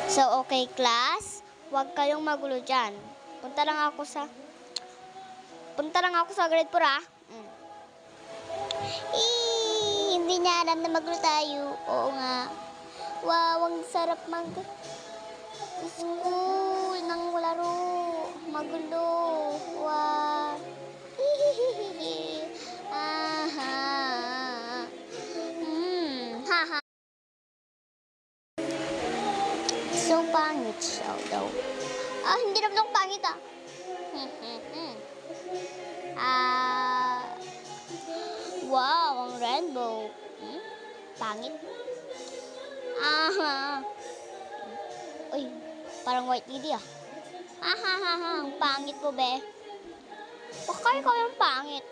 So, okay, class. Huwag kayong magulo dyan. Punta lang ako sa... Punta lang ako sa grade 4, ah. Hindi niya alam na magulo tayo. Oo nga. Wow, ang sarap school ng laro. Magulo. Wow. Aha. Haha. So pangit siya daw. Hindi naman ako pangit, ah. Wow, ang rainbow. Pangit. Uy, parang white lady, ah. Ang pangit ko, be. Bakit kayo yung pangit?